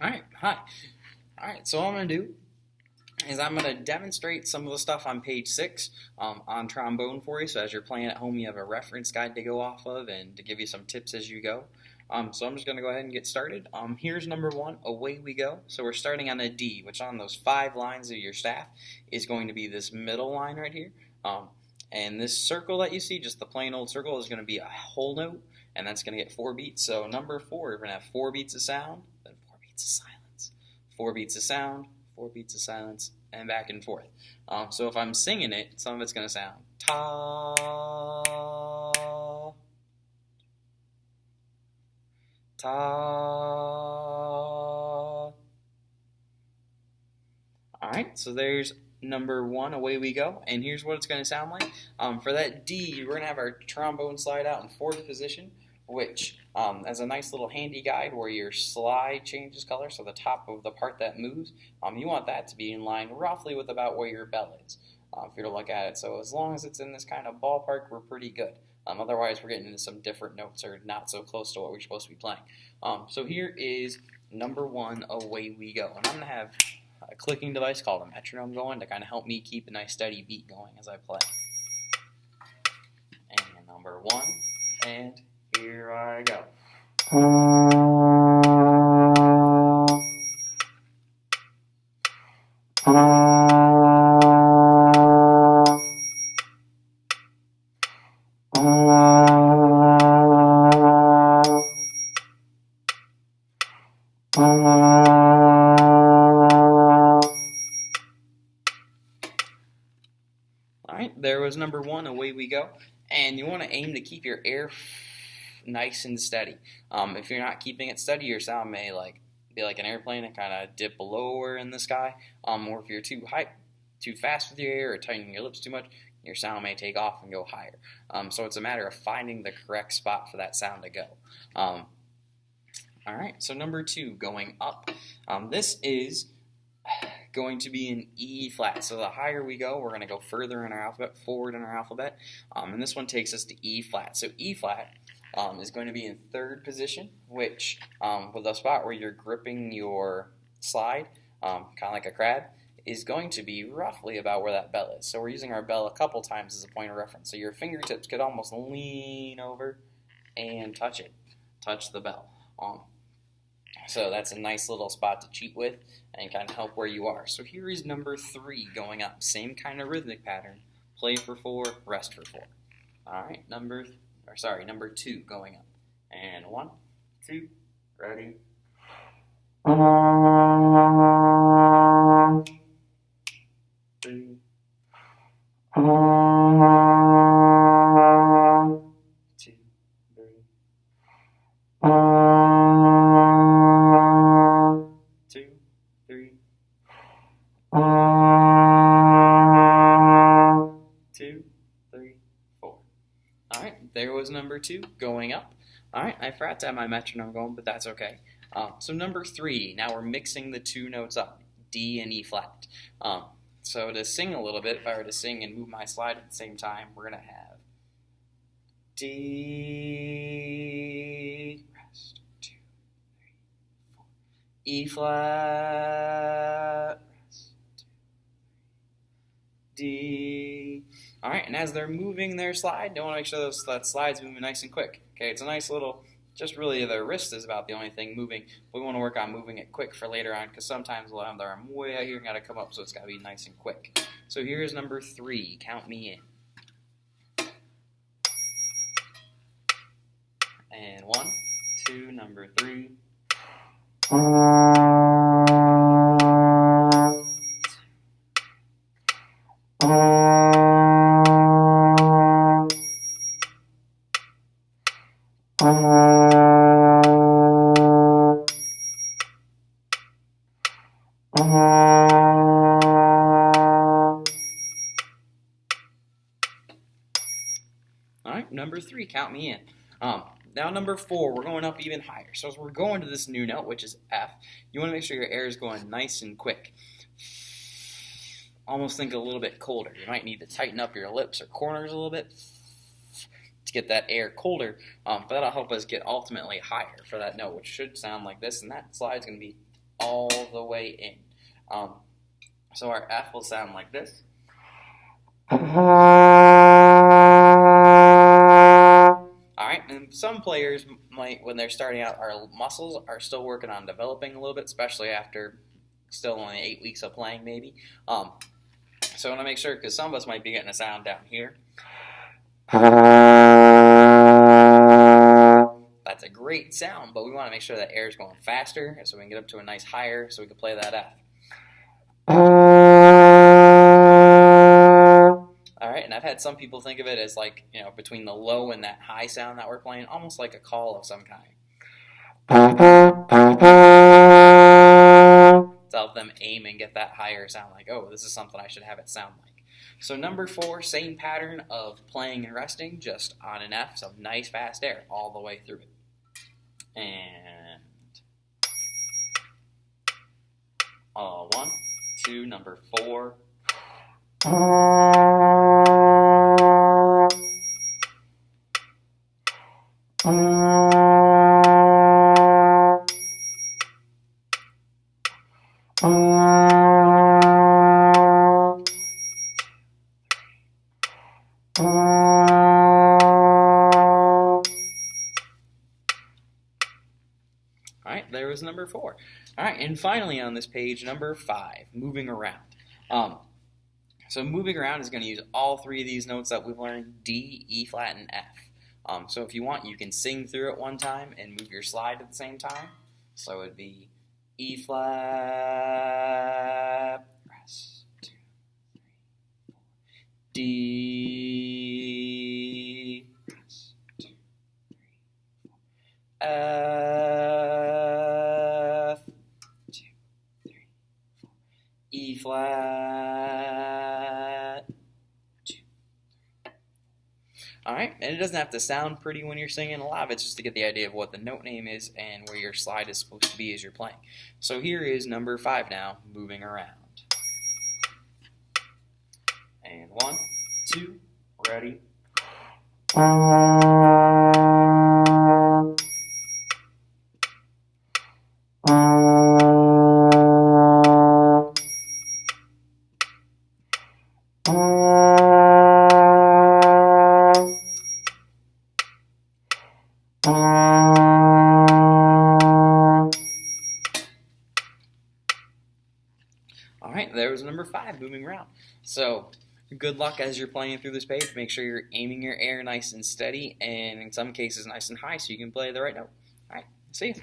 Alright, hi. Alright, so what I'm going to do is I'm going to demonstrate some of the stuff on page 6 on trombone for you, so as you're playing at home you have a reference guide to go off of and to give you some tips as you go. So I'm just going to go ahead and get started. Here's number 1, away we go. So we're starting on a D, which on those 5 lines of your staff is going to be this middle line right here. And this circle that you see, just the plain old circle, is going to be a whole note, and that's going to get 4 beats. So number 4, we're going to have 4 beats of sound, then 4 beats of silence. 4 beats of sound, 4 beats of silence, and back and forth. So if I'm singing it, some of it's going to sound ta, ta. Alright, so there's number 1, away we go, and here's what it's going to sound like. For that D, we're going to have our trombone slide out in 4th position, which as a nice little handy guide where your slide changes color, so the top of the part that moves, you want that to be in line roughly with about where your bell is, if you're to look at it. So as long as it's in this kind of ballpark, we're pretty good. Otherwise, we're getting into some different notes or not so close to what we're supposed to be playing. So here is number 1, away we go. And I'm going to have a clicking device called a metronome going to kind of help me keep a nice steady beat going as I play. And number 1, and here I go. Alright, there was number 1, away we go. And you want to aim to keep your air nice and steady. If you're not keeping it steady, your sound may be like an airplane and kind of dip lower in the sky. Or if you're too fast with your air or tightening your lips too much, your sound may take off and go higher. So it's a matter of finding the correct spot for that sound to go. Alright, so number 2, going up. This is going to be an E flat. So the higher we go, we're going to go further in our alphabet, forward in our alphabet. And this one takes us to E flat. So E flat is going to be in 3rd position, which with a spot where you're gripping your slide, kind of like a crab, is going to be roughly about where that bell is. So we're using our bell a couple times as a point of reference. So your fingertips could almost lean over and touch the bell. So that's a nice little spot to cheat with and kind of help where you are. So here is number 3, going up. Same kind of rhythmic pattern. Play for 4, rest for 4. Alright, number 2, going up. And 1, 2, ready. 3. 2, 3. 2, 3. 2, 3, 4. Alright, there was number 2, going up. Alright, I forgot to have my metronome going, but that's okay. So number 3, now we're mixing the 2 notes up, D and E flat. So to sing a little bit, if I were to sing and move my slide at the same time, we're going to have D, rest, 2, 3, 4. E flat, rest, 2, 3, D. Alright, and as they're moving their slide, they want to make sure that slide's moving nice and quick. Okay, it's a nice little, just really their wrist is about the only thing moving. We want to work on moving it quick for later on, because sometimes we'll have their arm way out here and got to come up, so it's got to be nice and quick. So here's number 3, count me in. And 1, 2, number 3. 'Alright, number 3, count me in. Now number 4, we're going up even higher. So as we're going to this new note, which is F, you want to make sure your air is going nice and quick. Almost think a little bit colder. You might need to tighten up your lips or corners a little bit to get that air colder, but that'll help us get ultimately higher for that note, which should sound like this, and that slide's going to be all the way in. So our F will sound like this. Alright, and some players might, when they're starting out, our muscles are still working on developing a little bit, especially after still only 8 weeks of playing, maybe. So I want to make sure, because some of us might be getting a sound down here. That's a great sound, but we want to make sure that air is going faster, so we can get up to a nice higher, so we can play that F. Alright, and I've had some people think of it as like, between the low and that high sound that we're playing, almost like a call of some kind. To help them aim and get that higher sound, like, oh, this is something I should have it sound like. So number 4, same pattern of playing and resting, just on an F, so nice fast air all the way through it. And 1, 2, number 4. Alright, there was number 4. Alright, and finally on this page, number 5, moving around. So moving around is going to use all 3 of these notes that we've learned, D, E flat, and F. So if you want, you can sing through it one time and move your slide at the same time. So it would be E flat, press, 2, 3, 4, D, press, 2, 3, 4, F, 2, 3, 4, E flat, 2, 3. Alright, and it doesn't have to sound pretty when you're singing. A lot of it's just to get the idea of what the note name is and where your slide is supposed to be as you're playing. So here is number 5 now, moving around. And 1, 2, ready. Alright, there was number 5, moving around. So, good luck as you're playing through this page. Make sure you're aiming your air nice and steady, and in some cases nice and high so you can play the right note. Alright, see you.